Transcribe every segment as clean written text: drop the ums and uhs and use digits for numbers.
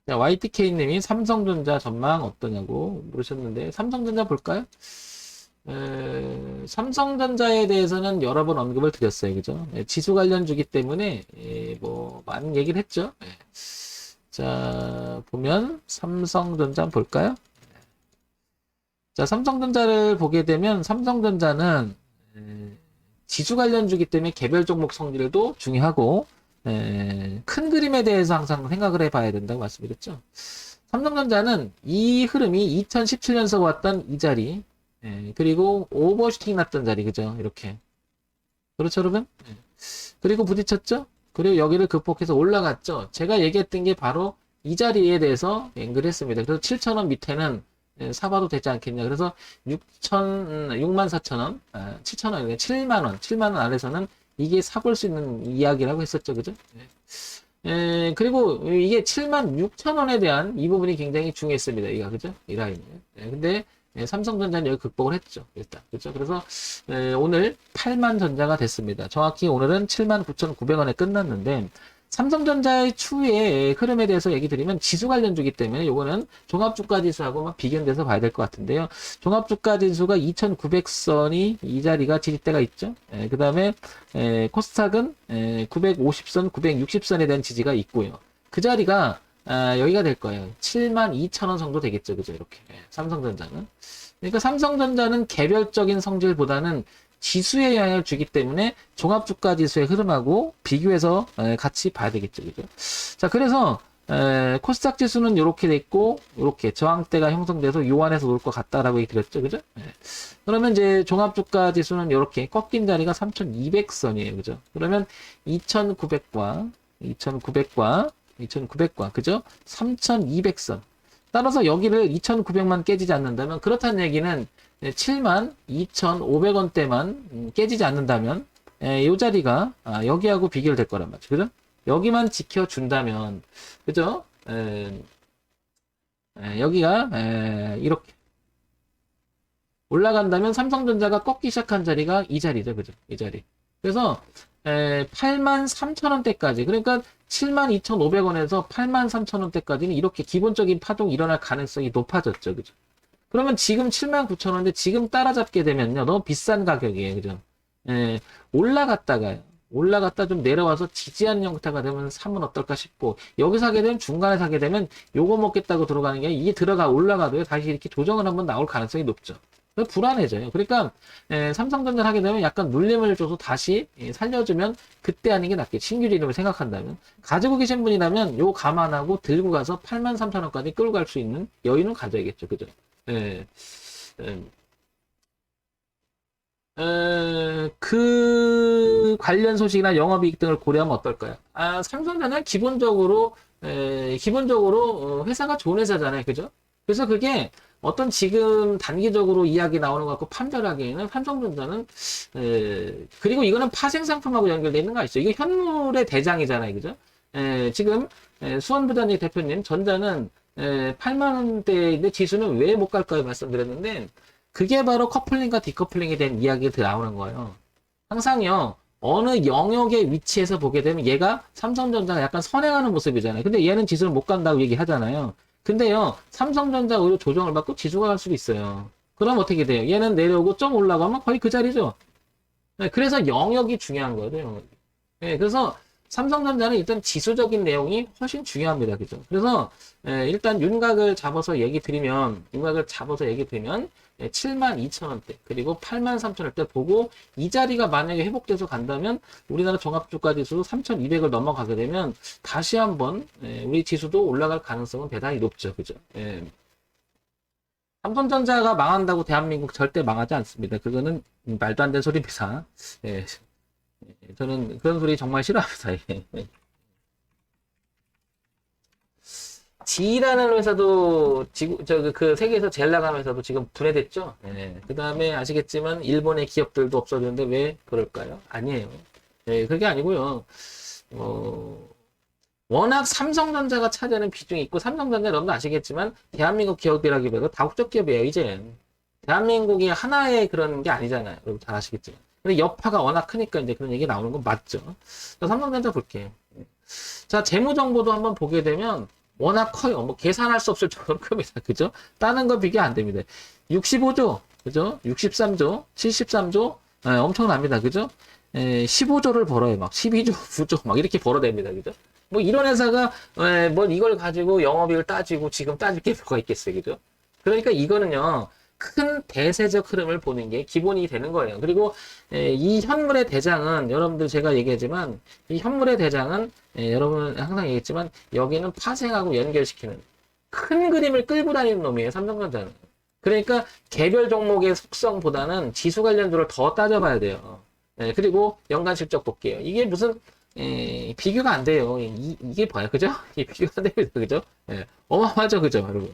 자, YTK님이 삼성전자 전망 어떠냐고 물으셨는데, 삼성전자 볼까요? 삼성전자에 대해서는 여러 번 언급을 드렸어요. 그죠? 지수 관련주기 때문에, 뭐, 많은 얘기를 했죠. 자, 보면, 삼성전자 한번 볼까요? 자, 삼성전자를 보게 되면, 삼성전자는, 지수 관련주기 때문에 개별 종목 성질도 중요하고, 큰 그림에 대해서 항상 생각을 해봐야 된다고 말씀드렸죠. 삼성전자는 이 흐름이 2017년서 왔던 이 자리, 그리고 오버슈팅 났던 자리, 그죠? 이렇게. 그렇죠, 여러분? 그리고 부딪혔죠? 그리고 여기를 극복해서 올라갔죠? 제가 얘기했던 게 바로 이 자리에 대해서 앵글 했습니다. 그래서 7,000원 밑에는 사봐도 되지 않겠냐. 그래서 64,000원, 7,000원, 7만원, 7만원 아래서는 이게 사볼 수 있는 이야기라고 했었죠. 그죠? 그리고 이게 76,000원에 대한 이 부분이 굉장히 중요했습니다. 이거, 그죠? 이 라인은. 근데 삼성전자는 여기 극복을 했죠. 일단. 그죠? 그래서 오늘 8만 전자가 됐습니다. 정확히 오늘은 79,900원에 끝났는데 삼성전자의 추후의 흐름에 대해서 얘기 드리면 지수 관련주기 때문에 요거는 종합주가지수하고만 비견돼서 봐야 될 것 같은데요. 종합주가지수가 2,900선이 이 자리가 지지대가 있죠. 그 다음에 코스닥은 950선, 960선에 대한 지지가 있고요. 그 자리가 여기가 될 거예요. 72,000원 정도 되겠죠. 그죠? 이렇게. 삼성전자는. 그러니까 삼성전자는 개별적인 성질보다는 지수에 영향을 주기 때문에 종합주가 지수의 흐름하고 비교해서 같이 봐야 되겠죠. 그죠? 자, 그래서 코스닥 지수는 이렇게 돼 있고 이렇게 저항대가 형성돼서 요 안에서 놀 것 같다라고 얘기 드렸죠. 그죠? 그러면 이제 종합주가 지수는 이렇게 꺾인 자리가 3,200선이에요. 그죠? 그러면 2,900과 2,900과 그죠? 3,200선. 따라서 여기를 2,900만 깨지지 않는다면 그렇다는 얘기는 72,500원대만 깨지지 않는다면 이 자리가 여기하고 비교를 될 거란 말이죠. 그죠? 여기만 지켜준다면 그죠? 여기가 이렇게 올라간다면 삼성전자가 꺾기 시작한 자리가 이 자리죠. 그죠? 이 자리. 그래서 83,000원대까지 그러니까 72,500원에서 83,000원대까지는 이렇게 기본적인 파동이 일어날 가능성이 높아졌죠. 그죠? 그러면 지금 79,000원인데 지금 따라잡게 되면요. 너무 비싼 가격이에요. 그죠? 올라갔다가요. 올라갔다 좀 내려와서 지지하는 형태가 되면 사면 어떨까 싶고 여기 사게 되면 중간에 사게 되면 요거 먹겠다고 들어가는 게 이게 올라가도요. 다시 이렇게 조정을 한번 나올 가능성이 높죠. 불안해져요. 그러니까 삼성전자를 하게 되면 약간 눌림을 줘서 다시 살려주면 그때 하는 게 낫겠죠. 신규 진입을 생각한다면 가지고 계신 분이라면 요 감안하고 들고 가서 83,000원까지 끌고 갈 수 있는 여유는 가져야겠죠. 그죠? 예. 예. 그 관련 소식이나 영업이익 등을 고려하면 어떨까요? 삼성전자는 기본적으로 회사가 좋은 회사잖아요. 그죠? 그래서 그게 어떤 지금 단기적으로 이야기 나오는 것 같고 판별하기에는 삼성전자는 그리고 이거는 파생 상품하고 연결되어 있는 거 아시죠? 이거 현물의 대장이잖아요. 그죠? 지금 수원부단지 대표님 전자는 8만 원대인데 지수는 왜 못 갈까요? 말씀드렸는데 그게 바로 커플링과 디커플링에 대한 이야기가 나오는 거예요. 항상요, 어느 영역의 위치에서 보게 되면 얘가 삼성전자가 약간 선행하는 모습이잖아요. 근데 얘는 지수를 못 간다고 얘기하잖아요. 근데요, 삼성전자 오히려 조정을 받고 지수가 갈 수도 있어요. 그럼 어떻게 돼요? 얘는 내려오고 좀 올라가면 거의 그 자리죠. 네, 그래서 영역이 중요한 거예요, 영역이. 네, 그래서 삼성전자는 일단 지수적인 내용이 훨씬 중요합니다. 그죠? 그래서 일단 윤곽을 잡아서 얘기 드리면 72,000원대 그리고 83,000원대 보고 이 자리가 만약에 회복돼서 간다면 우리나라 종합주가지수 3,200을 넘어가게 되면 다시 한번 우리 지수도 올라갈 가능성은 대단히 높죠. 그죠? 삼성전자가 망한다고 대한민국 절대 망하지 않습니다. 그거는 말도 안 되는 소리입니다. 예, 저는 그런 소리 정말 싫어합니다. 예. G라는 회사도 그 세계에서 제일 나가는 회사도 지금 분해됐죠. 그 다음에 아시겠지만 일본의 기업들도 없어졌는데 왜 그럴까요? 아니에요. 그게 아니고요. 워낙 삼성전자가 차지하는 비중이 있고 삼성전자 여러분도 아시겠지만 대한민국 기업이라기보다 다국적 기업이에요. 이제 대한민국이 하나의 그런 게 아니잖아요. 여러분 잘 아시겠지만. 근데 여파가 워낙 크니까 이제 그런 얘기 나오는 건 맞죠. 자, 삼성전자 볼게요. 자, 재무 정보도 한번 보게 되면 워낙 커요. 뭐 계산할 수 없을 정도로 큽니다. 그죠? 다른 거 비교 안 됩니다. 65조, 그죠? 63조, 73조, 엄청납니다. 그죠? 15조를 벌어요. 막 12조, 9조 막 이렇게 벌어댑니다. 그죠? 뭐 이런 회사가 뭘 이걸 가지고 영업이익을 따지고 지금 따질 게 뭐가 있겠어요. 그죠? 그러니까 이거는요. 큰 대세적 흐름을 보는 게 기본이 되는 거예요. 그리고 이 현물의 대장은 여러분들 제가 얘기하지만 이 현물의 대장은 여러분 항상 얘기했지만 여기는 파생하고 연결시키는 큰 그림을 끌고 다니는 놈이에요. 삼성전자는. 그러니까 개별 종목의 속성보다는 지수 관련주를 더 따져봐야 돼요. 그리고 연간 실적 볼게요. 이게 무슨 비교가 안 돼요. 이게 뭐야, 그죠? 이게 비교가 안 됩니다, 그죠? 어마어마하죠, 그죠, 여러분?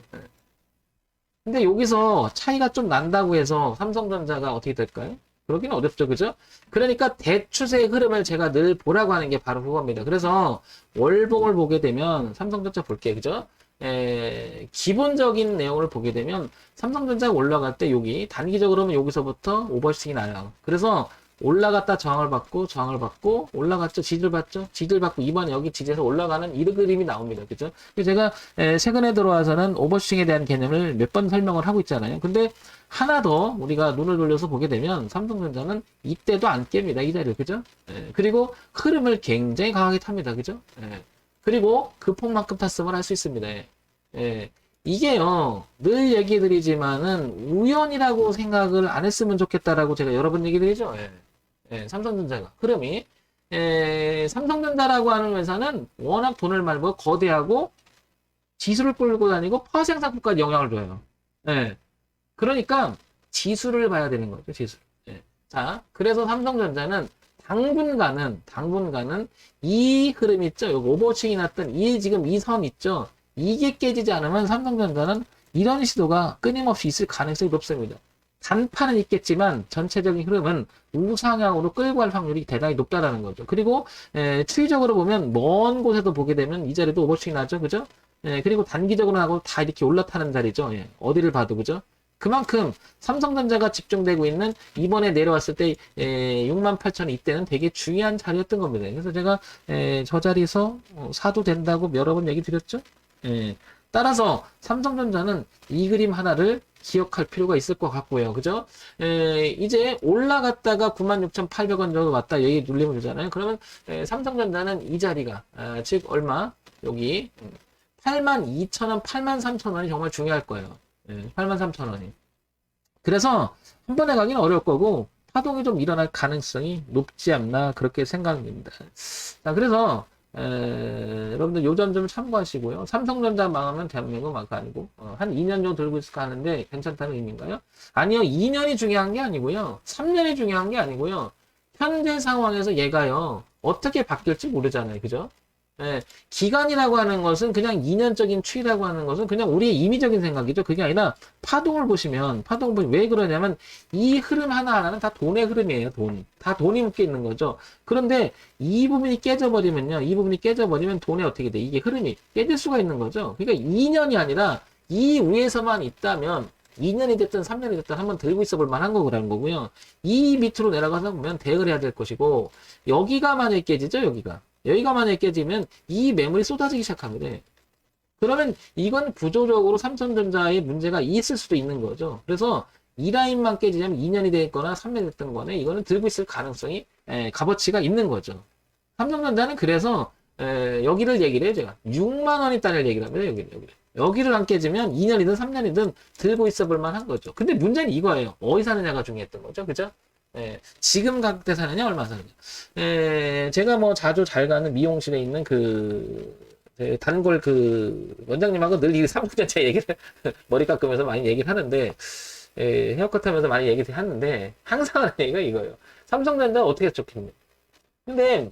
근데 여기서 차이가 좀 난다고 해서 삼성전자가 어떻게 될까요? 그러기는 어렵죠, 그죠? 그러니까 대추세의 흐름을 제가 늘 보라고 하는 게 바로 그겁니다. 그래서 월봉을 보게 되면 삼성전자 볼게요, 그죠? 기본적인 내용을 보게 되면 삼성전자가 올라갈 때 여기 단기적으로는 여기서부터 오버슈팅이 나요. 그래서 올라갔다 저항을 받고 올라갔죠, 지지를 받고 이번에 여기 지지에서 올라가는 이 그림이 나옵니다. 그죠? 그래서 제가 최근에 들어와서는 오버슈팅에 대한 개념을 몇 번 설명을 하고 있잖아요. 근데 하나 더 우리가 눈을 돌려서 보게 되면 삼성전자는 이때도 안 깹니다. 이 자리를. 그죠? 그리고 흐름을 굉장히 강하게 탑니다. 그죠? 그리고 그 폭만큼 탔음을 할 수 있습니다. 이게요, 늘 얘기 드리지만은 우연이라고 생각을 안 했으면 좋겠다라고 제가 여러 번 얘기 드리죠. 삼성전자가. 흐름이. 삼성전자라고 하는 회사는 워낙 돈을 많이 벌고 거대하고 지수를 끌고 다니고 파생상품까지 영향을 줘요. 그러니까 지수를 봐야 되는 거죠, 지수. 자, 그래서 삼성전자는 당분간은 이 흐름 있죠? 여기 오버칭이 났던 지금 이 선 있죠? 이게 깨지지 않으면 삼성전자는 이런 시도가 끊임없이 있을 가능성이 높습니다. 단판은 있겠지만 전체적인 흐름은 우상향으로 끌고 갈 확률이 대단히 높다라는 거죠. 그리고 추이적으로 보면 먼 곳에도 보게 되면 이 자리도 오버칭이 나죠. 그죠? 그리고 단기적으로 하고 다 이렇게 올라타는 자리죠. 어디를 봐도 그죠? 그만큼 삼성전자가 집중되고 있는 이번에 내려왔을 때 68,000 이때는 되게 중요한 자리였던 겁니다. 그래서 제가 저 자리에서 사도 된다고 여러 번 얘기 드렸죠. 따라서 삼성전자는 이 그림 하나를 기억할 필요가 있을 것 같고요. 그죠? 이제 올라갔다가 96,800원 정도 왔다 여기 눌리면 되잖아요. 그러면 삼성전자는 이 자리가 즉 얼마? 여기 82,000원, 83,000원이 정말 중요할 거예요. 83,000원이. 그래서 한 번에 가기는 어려울 거고 파동이 좀 일어날 가능성이 높지 않나 그렇게 생각됩니다. 자, 그래서 여러분들 요 점 좀 참고하시고요. 삼성전자 망하면 대한민국 망가 아니고 한 2년 정도 들고 있을까 하는데 괜찮다는 의미인가요? 아니요. 2년이 중요한 게 아니고요. 3년이 중요한 게 아니고요. 현재 상황에서 얘가요. 어떻게 바뀔지 모르잖아요. 그죠? 기간이라고 하는 것은 그냥 2년적인 추이라고 하는 것은 그냥 우리의 임의적인 생각이죠. 그게 아니라 파동을 보시면 왜 그러냐면 이 흐름 하나하나는 다 돈의 흐름이에요. 다 돈이 묶여 있는 거죠. 그런데 이 부분이 깨져버리면 돈에 어떻게 돼? 이게 흐름이 깨질 수가 있는 거죠. 그러니까 2년이 아니라 이 위에서만 있다면 2년이 됐든 3년이 됐든 한번 들고 있어 볼 만한 거라는 거고요. 이 밑으로 내려가서 보면 대응을 해야 될 것이고 여기가 만약에 깨지죠. 여기가 만약에 깨지면 이 매물이 쏟아지기 시작합니다. 그러면 이건 구조적으로 삼성전자의 문제가 있을 수도 있는 거죠. 그래서 이 라인만 깨지냐면 2년이 됐거나 3년이 됐던 거네. 이거는 들고 있을 가능성이 값어치가 있는 거죠. 삼성전자는 그래서 여기를 얘기를 해요. 제가 6만 원 있다는 얘기를 합니다. 여기를 안 깨지면 2년이든 3년이든 들고 있어 볼 만한 거죠. 근데 문제는 이거예요. 어디 사느냐가 중요했던 거죠. 그죠? 지금 가격대 사느냐, 얼마 사느냐. 제가 뭐 자주 잘 가는 미용실에 있는 단골 원장님하고 늘 이 삼성전자 얘기를 머리 깎으면서 많이 얘기를 하는데, 헤어컷 하면서 많이 얘기를 하는데, 항상 하는 얘기가 이거예요. 삼성전자 어떻게 좋겠냐. 근데,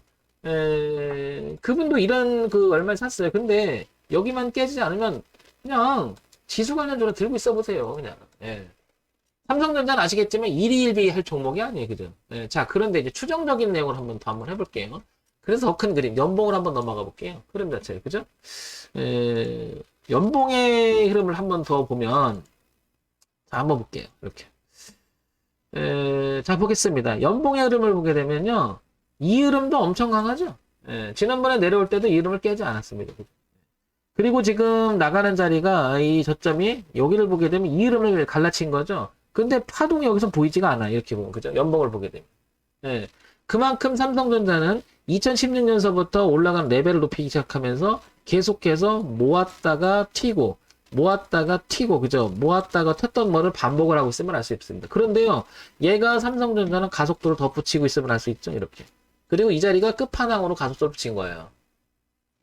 그분도 이런 얼마를 샀어요. 근데, 여기만 깨지지 않으면, 그냥, 지수 관련주로 들고 있어 보세요, 그냥. 삼성전자는 아시겠지만 1위 1비 할 종목이 아니에요. 그죠? 자, 그런데 이제 추정적인 내용을 한번 해볼게요. 그래서 더 큰 그림, 연봉을 한번 넘어가 볼게요. 흐름 자체, 그죠? 연봉의 흐름을 한번 더 보면, 자, 한번 볼게요. 이렇게. 자, 보겠습니다. 연봉의 흐름을 보게 되면요. 이 흐름도 엄청 강하죠? 지난번에 내려올 때도 이 흐름을 깨지 않았습니다. 그리고 지금 나가는 자리가 이 저점이 여기를 보게 되면 이 흐름을 갈라친 거죠. 근데 파동이 여기서 보이지가 않아. 이렇게 보면. 그죠? 연봉을 보게 되면. 예. 그만큼 삼성전자는 2016년서부터 올라간 레벨을 높이기 시작하면서 계속해서 모았다가 튀고, 모았다가 튀고, 그죠? 모았다가 텄던 거를 반복을 하고 있음을 알 수 있습니다. 그런데요, 얘가 삼성전자는 가속도를 덧붙이고 있음을 알 수 있죠? 이렇게. 그리고 이 자리가 끝판왕으로 가속도를 붙인 거예요.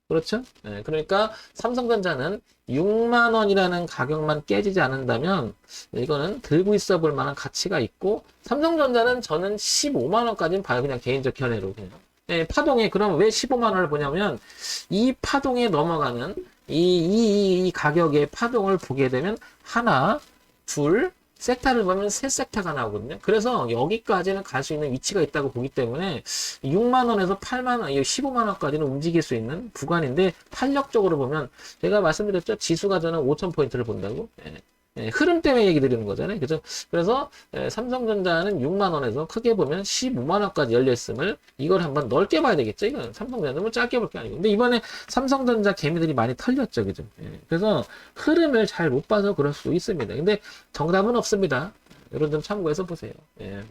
그렇죠? 네, 그러니까 삼성전자는 6만 원이라는 가격만 깨지지 않는다면 이거는 들고 있어 볼 만한 가치가 있고, 삼성전자는 저는 15만 원까지는 봐요. 그냥 개인적 견해로 그냥. 네, 파동에 그럼 왜 15만 원을 보냐면 이 파동에 넘어가는 이 가격의 파동을 보게 되면 하나, 둘, 섹타를 보면 세 섹타가 나오거든요. 그래서 여기까지는 갈 수 있는 위치가 있다고 보기 때문에 6만 원에서 8만 원, 15만 원까지는 움직일 수 있는 구간인데, 탄력적으로 보면 제가 말씀드렸죠. 지수가 저는 5,000포인트를 본다고. 예. 예, 흐름 때문에 얘기 드리는 거잖아요. 그죠? 그래서 삼성전자는 6만 원에서 크게 보면 15만 원까지 열려 있음을, 이걸 한번 넓게 봐야 되겠죠. 이건 삼성전자 너무 짧게 볼 게 아니고. 근데 이번에 삼성전자 개미들이 많이 털렸죠. 그죠? 예, 그래서 흐름을 잘 못 봐서 그럴 수 있습니다. 근데 정답은 없습니다. 이런 점 참고해서 보세요. 예.